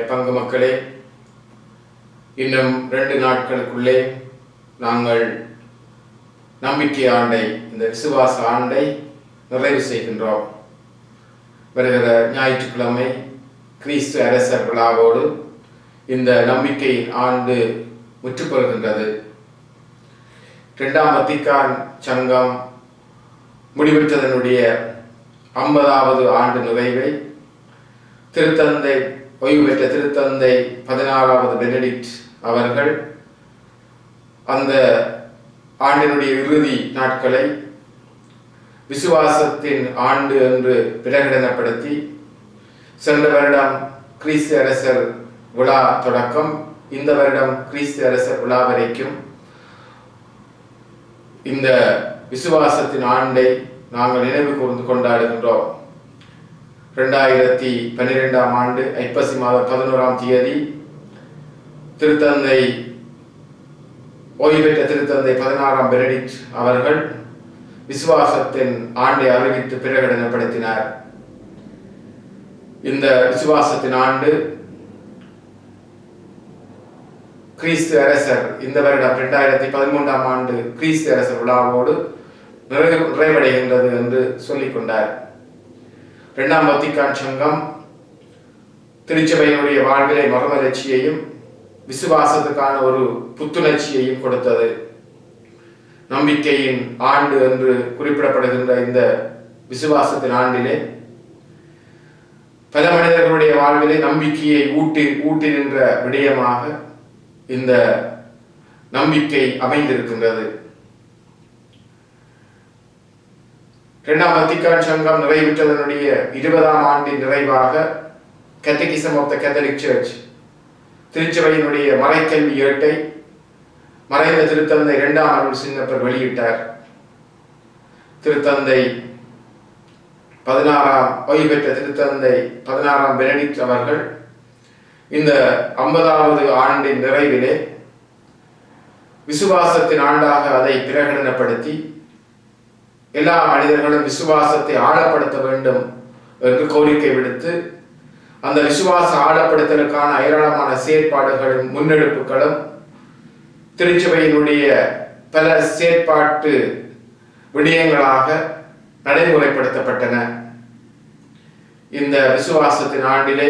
பங்கு மக்களே, இன்னும் 2 நாட்களுக்குள்ளே நாங்கள் நம்பிக்கை ஆண்டை, இந்த விசுவாச ஆண்டை நிறைவு செய்கின்றோம். வருகிற ஞாயிற்றுக்கிழமை கிறிஸ்து அரசர் விழாவோடு இந்த நம்பிக்கையின் ஆண்டு முற்றுப்பெறுகின்றது. 2ஆம் வத்திக்கான் சங்கம் முடிவெற்றதனுடைய 50வது ஆண்டு நிறைவை திருத்தந்தை, ஓய்வு பெற்ற திருத்தந்தை 16வது பெனடிக்ட் அவர்கள் அந்த ஆண்டினுடைய இறுதி நாட்களை விசுவாசத்தின் ஆண்டு என்று பிரகடனப்படுத்தி, சென்ற வருடம் கிறிஸ்து அரசர் விழா தொடக்கம் இந்த வருடம் கிறிஸ்து அரசர் விழா வரைக்கும் இந்த விசுவாசத்தின் ஆண்டை நாங்கள் நினைவு கூர்ந்து கொண்டாடுகின்றோம். 2012ஆம் ஆண்டு ஐப்பசி மாதம் 11ஆம் தேதி திருத்தந்தை, ஓய்வு பெற்ற திருத்தந்தை 16ஆம் பெனடிக்ட் அவர்கள் விசுவாசத்தின் ஆண்டை அறிவித்து பிரகடனப்படுத்தினார். இந்த விசுவாசத்தின் ஆண்டு கிறிஸ்து அரசர் இந்த வருடம் 2013ஆம் ஆண்டு கிறிஸ்து அரசர் விழாவோடு நிறைவடைகின்றது என்று சொல்லிக் கொண்டார். 2ஆம் வத்திக்கான் சங்கம் திருச்சபையினுடைய வாழ்விலை மறுமலர்ச்சியையும் விசுவாசத்துக்கான ஒரு புத்துணர்ச்சியையும் கொடுத்தது. நம்பிக்கையின் ஆண்டு என்று குறிப்பிடப்படுகின்ற இந்த விசுவாசத்தின் ஆண்டிலே பல மனிதர்களுடைய வாழ்விலே நம்பிக்கையை ஊட்டி நின்ற விடயமாக இந்த நம்பிக்கை அமைந்திருக்கின்றது. 2ஆம் வத்திக்கான் சங்கம் நிறைவுற்றதனுடைய 20ஆம் ஆண்டின் நிறைவாக catechism of the Catholic church, திருச்சபையினுடைய மறைக்கல்வி ஏட்டை மறைந்த திருத்தந்தை 2ஆம் அருள் சின்னப்பர் வெளியிட்டார். திருத்தந்தை 16ஆம் ஓய்வு பெற்ற திருத்தந்தை 16ஆம் பெனடிக்ட் அவர்கள் இந்த 50வது ஆண்டின் நிறைவிலே விசுவாசத்தின் ஆண்டாக அதை பிரகடனப்படுத்தி, எல்லா மனிதர்களும் விசுவாசத்தை ஆழப்படுத்த வேண்டும் என்று கோரிக்கை விடுத்து, அந்த விசுவாச ஆழப்படுத்தலுக்கான ஏராளமான செயற்பாடுகளும் முன்னெடுப்புகளும் திருச்சபையினுடைய பல செயற்பாட்டு விடயங்களாக நடைமுறைப்படுத்தப்பட்டன. இந்த விசுவாசத்தின் ஆண்டிலே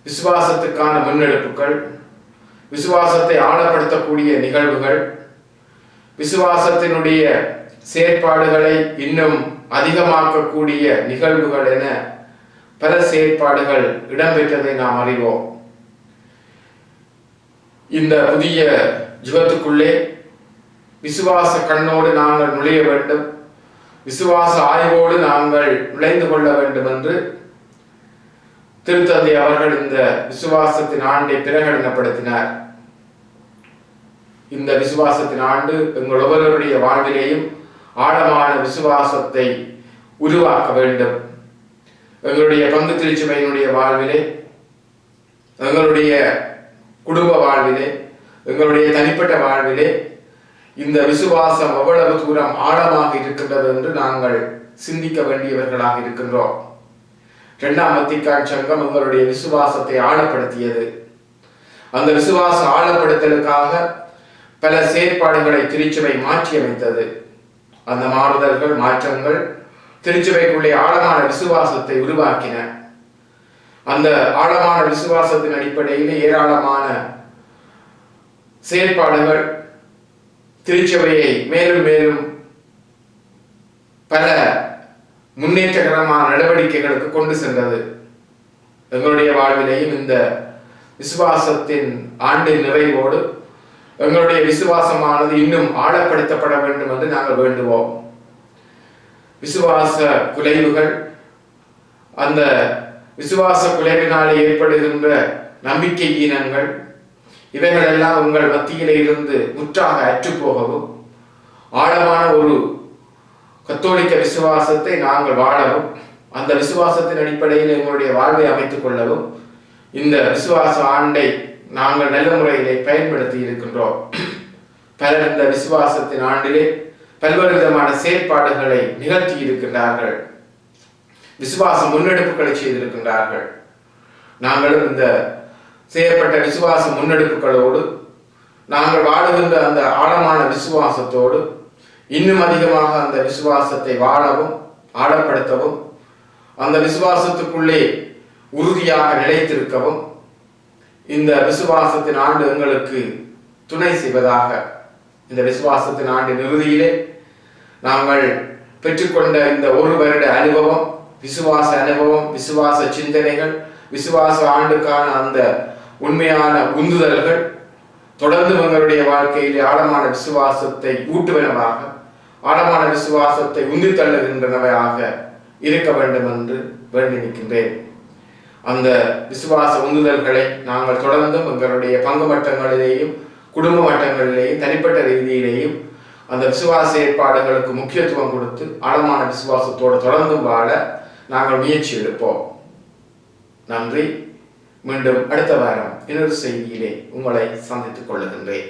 விசுவாசத்துக்கான முன்னெடுப்புகள், விசுவாசத்தை ஆழப்படுத்தக்கூடிய நிகழ்வுகள், விசுவாசத்தினுடைய செயற்பாடுகளை இன்னும் அதிகமாக்கக்கூடிய நிகழ்வுகள் என பல செயற்பாடுகள் இடம்பெற்றதை நாம் அறிவோம். இந்த புதிய யுகத்துக்குள்ளே விசுவாச கண்ணோடு நாங்கள் நுழைய வேண்டும், விசுவாச ஆய்வோடு நாங்கள் நுழைந்து கொள்ள வேண்டும் என்று திருத்தந்தை அவர்கள் இந்த விசுவாசத்தின் ஆண்டை பிரகடனப்படுத்தினார். இந்த விசுவாசத்தின் ஆண்டு எங்கள் ஒவ்வொருவருடைய வாழ்விலேயும் ஆழமான விசுவாசத்தை உருவாக்க வேண்டும். எங்களுடைய பங்கு திருச்சபையினுடைய வாழ்விலே, எங்களுடைய குடும்ப வாழ்விலே, எங்களுடைய தனிப்பட்ட வாழ்விலே இந்த விசுவாசம் எவ்வளவு தூரம் ஆழமாக இருக்கின்றது என்று நாங்கள் சிந்திக்க வேண்டியவர்களாக இருக்கின்றோம். 2ஆம் வத்திக்கான் சங்கம் எங்களுடைய விசுவாசத்தை ஆழப்படுத்தியது. அந்த விசுவாச ஆழப்படுத்தலுக்காக பல செயற்பாடுகளை திருச்சபை மாற்றியமைத்தது. அந்த மாறுதல்கள், மாற்றங்கள் திருச்சபைக்குள்ளே ஆழமான விசுவாசத்தை உருவாக்கின. அந்த ஆழமான விசுவாசத்தின் அடிப்படையில் ஏராளமான செயற்பாடுகள் திருச்சபையை மேலும் மேலும் பல முன்னேற்றகரமான நடவடிக்கைகளுக்கு கொண்டு சென்றது. எங்களுடைய வாழ்விலேயும் இந்த விசுவாசத்தின் ஆண்டின் நிறைவோடு எங்களுடைய விசுவாசமானது இன்னும் ஆழப்படுத்தப்பட வேண்டும் என்று நாங்கள் வேண்டுவோம். விசுவாச குலைவுகள், அந்த விசுவாச குலைவினாலே ஏற்படுகின்ற நம்பிக்கை ஈனங்கள், இவைகளெல்லாம் உங்கள் மத்தியிலே இருந்து முற்றாக அற்றுப்போகவும், ஆழமான ஒரு கத்தோலிக்க விசுவாசத்தை நாங்கள் வாழவும், அந்த விசுவாசத்தின் அடிப்படையில் எங்களுடைய வாழ்வை அமைத்துக் கொள்ளவும் இந்த விசுவாச ஆண்டை நாங்கள் நல்ல முறையிலே பயன்படுத்தி இருக்கின்றோம். பலர் இந்த விசுவாசத்தின் ஆண்டிலே பல்வேறு விதமான செயற்பாடுகளை நிகழ்த்தி இருக்கின்றார்கள், விசுவாச முன்னெடுப்புகளை செய்திருக்கின்றார்கள். நாங்களும் இந்த செய்யப்பட்ட விசுவாச முன்னெடுப்புகளோடு நாங்கள் வாழுகின்ற அந்த ஆழமான விசுவாசத்தோடு இன்னும் அதிகமாக அந்த விசுவாசத்தை வாழவும் ஆழப்படுத்தவும் அந்த விசுவாசத்துக்குள்ளே உறுதியாக நிலைத்திருக்கவும் இந்த விசுவாசத்தின் ஆண்டு எங்களுக்கு துணை செய்வதாக இந்த விசுவாசத்தின் ஆண்டின் இறுதியிலே நாங்கள் பெற்றுக்கொண்ட இந்த ஒரு வருட அனுபவம், விசுவாச அனுபவம், விசுவாச சிந்தனைகள், விசுவாச ஆண்டுக்கான அந்த உண்மையான உந்துதல்கள் தொடர்ந்து எங்களுடைய வாழ்க்கையிலே ஆழமான விசுவாசத்தை ஊட்டுவனவாக, ஆழமான விசுவாசத்தை உந்தி தள்ளுகின்றனவையாக இருக்க வேண்டும் என்று வேண்டி நிற்கின்றேன். அந்த விசுவாச உந்துதல்களை நாங்கள் தொடர்ந்தும் எங்களுடைய பங்கு மட்டங்களிலேயும் குடும்ப மட்டங்களிலேயும் தனிப்பட்ட ரீதியிலேயும் அந்த விசுவாச ஏற்பாடுகளுக்கு முக்கியத்துவம் கொடுத்து ஆழமான விசுவாசத்தோடு தொடர்ந்து வாழ நாங்கள் முயற்சி எடுப்போம். நன்றி. மீண்டும் அடுத்த வாரம் இன்னொரு செய்தியிலே உங்களை சந்தித்துக் கொள்ளுகின்றேன்.